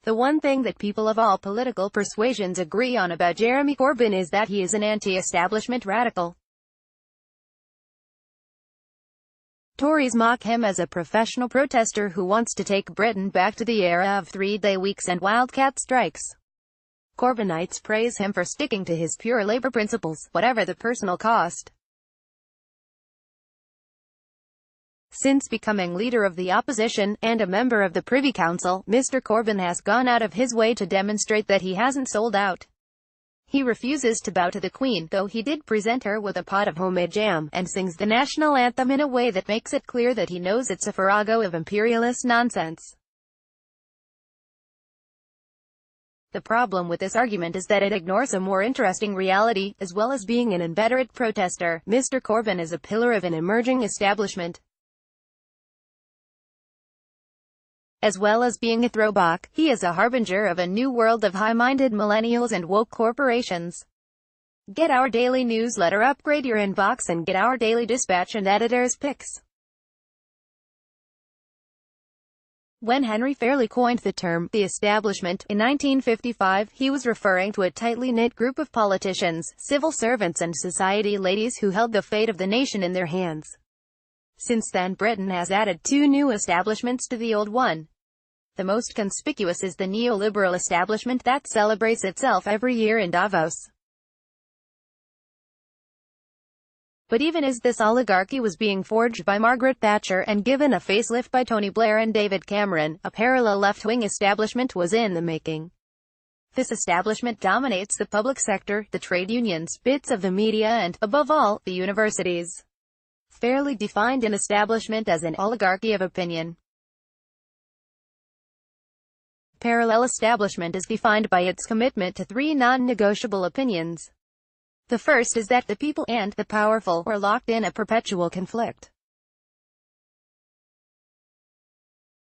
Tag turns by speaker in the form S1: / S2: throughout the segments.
S1: The one thing that people of all political persuasions agree on about Jeremy Corbyn is that he is an anti-establishment radical. Tories mock him as a professional protester who wants to take Britain back to the era of three-day weeks and wildcat strikes. Corbynites praise him for sticking to his pure Labour principles, whatever the personal cost. Since becoming leader of the opposition, and a member of the Privy Council, Mr. Corbyn has gone out of his way to demonstrate that he hasn't sold out. He refuses to bow to the Queen, though he did present her with a pot of homemade jam, and sings the national anthem in a way that makes it clear that he knows it's a farrago of imperialist nonsense. The problem with this argument is that it ignores a more interesting reality. As well as being an inveterate protester, Mr. Corbyn is a pillar of an emerging establishment. As well as being a throwback, he is a harbinger of a new world of high-minded millennials and woke corporations. Get our daily newsletter, upgrade your inbox, and get our daily dispatch and editor's picks. When Henry Fairley coined the term, the establishment, in 1955, he was referring to a tightly knit group of politicians, civil servants and society ladies who held the fate of the nation in their hands. Since then, Britain has added two new establishments to the old one. The most conspicuous is the neoliberal establishment that celebrates itself every year in Davos. But even as this oligarchy was being forged by Margaret Thatcher and given a facelift by Tony Blair and David Cameron, a parallel left-wing establishment was in the making. This establishment dominates the public sector, the trade unions, bits of the media and, above all, the universities. Fairly defined an establishment as an oligarchy of opinion. Parallel establishment is defined by its commitment to three non-negotiable opinions. The first is that the people and the powerful are locked in a perpetual conflict.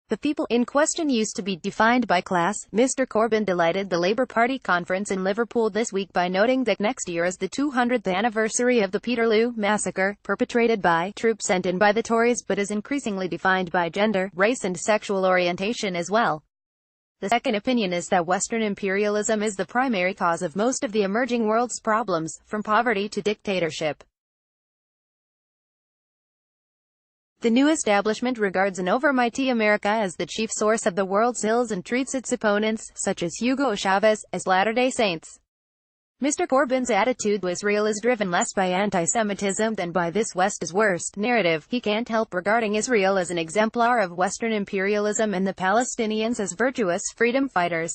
S1: The people in question used to be defined by class. Mr. Corbyn delighted the Labour Party conference in Liverpool this week by noting that next year is the 200th anniversary of the Peterloo massacre, perpetrated by troops sent in by the Tories, but is increasingly defined by gender, race and sexual orientation as well. The second opinion is that Western imperialism is the primary cause of most of the emerging world's problems, from poverty to dictatorship. The new establishment regards an overmighty America as the chief source of the world's ills and treats its opponents, such as Hugo Chavez, as Latter-day Saints. Mr. Corbyn's attitude to Israel is driven less by anti-Semitism than by this West is worst narrative. He can't help regarding Israel as an exemplar of Western imperialism and the Palestinians as virtuous freedom fighters.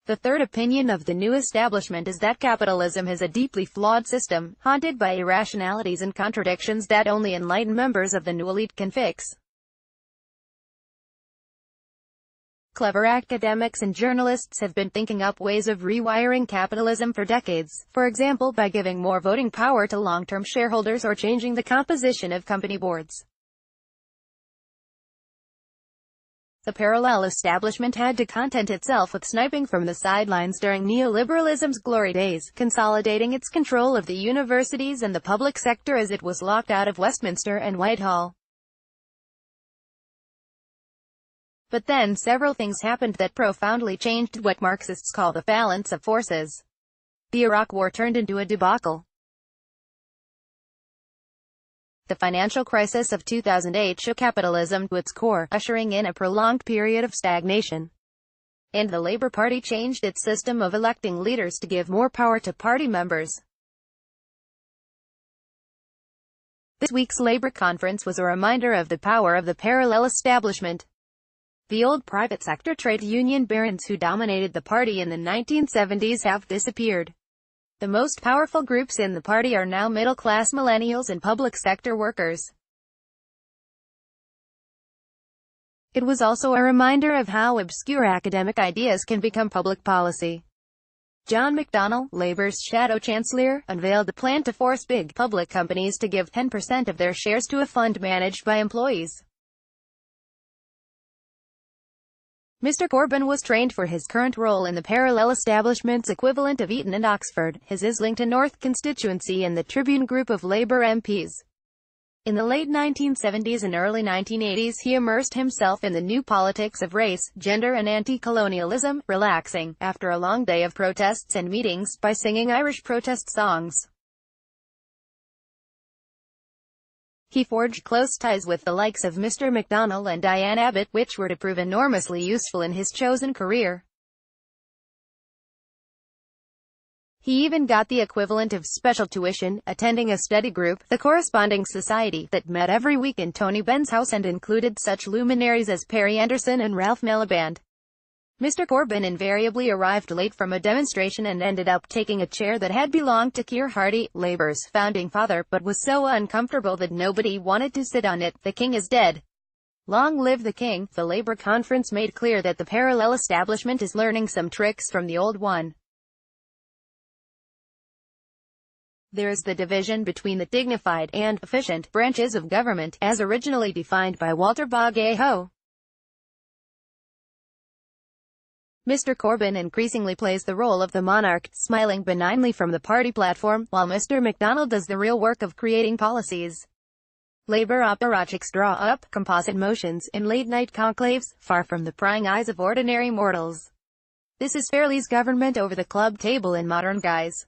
S1: The third opinion of the new establishment is that capitalism is a deeply flawed system, haunted by irrationalities and contradictions that only enlightened members of the new elite can fix. Clever academics and journalists have been thinking up ways of rewiring capitalism for decades, for example by giving more voting power to long-term shareholders or changing the composition of company boards. The parallel establishment had to content itself with sniping from the sidelines during neoliberalism's glory days, consolidating its control of the universities and the public sector as it was locked out of Westminster and Whitehall. But then several things happened that profoundly changed what Marxists call the balance of forces. The Iraq War turned into a debacle. The financial crisis of 2008 shook capitalism to its core, ushering in a prolonged period of stagnation. And the Labour Party changed its system of electing leaders to give more power to party members. This week's Labour conference was a reminder of the power of the parallel establishment. The old private sector trade union barons who dominated the party in the 1970s have disappeared. The most powerful groups in the party are now middle-class millennials and public sector workers. It was also a reminder of how obscure academic ideas can become public policy. John McDonnell, Labour's shadow chancellor, unveiled a plan to force big public companies to give 10% of their shares to a fund managed by employees. Mr. Corbyn was trained for his current role in the parallel establishment's equivalent of Eton and Oxford, his Islington North constituency and the Tribune group of Labour MPs. In the late 1970s and early 1980s he immersed himself in the new politics of race, gender and anti-colonialism, relaxing, after a long day of protests and meetings, by singing Irish protest songs. He forged close ties with the likes of Mr. MacDonald and Diane Abbott, which were to prove enormously useful in his chosen career. He even got the equivalent of special tuition, attending a study group, the Corresponding Society, that met every week in Tony Benn's house and included such luminaries as Perry Anderson and Ralph Miliband. Mr. Corbyn invariably arrived late from a demonstration and ended up taking a chair that had belonged to Keir Hardie, Labour's founding father, but was so uncomfortable that nobody wanted to sit on it. The king is dead. Long live the king. The Labour conference made clear that the parallel establishment is learning some tricks from the old one. There is the division between the dignified and efficient branches of government, as originally defined by Walter Bagehot. Mr. Corbyn increasingly plays the role of the monarch, smiling benignly from the party platform, while Mr. MacDonald does the real work of creating policies. Labour apparatchiks draw up composite motions in late-night conclaves, far from the prying eyes of ordinary mortals. This is Fairlie's government over the club table in modern guise.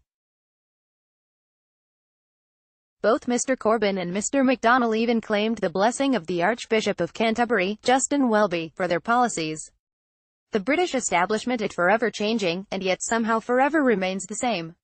S1: Both Mr. Corbyn and Mr. MacDonald even claimed the blessing of the Archbishop of Canterbury, Justin Welby, for their policies. The British establishment is forever changing, and yet somehow forever remains the same.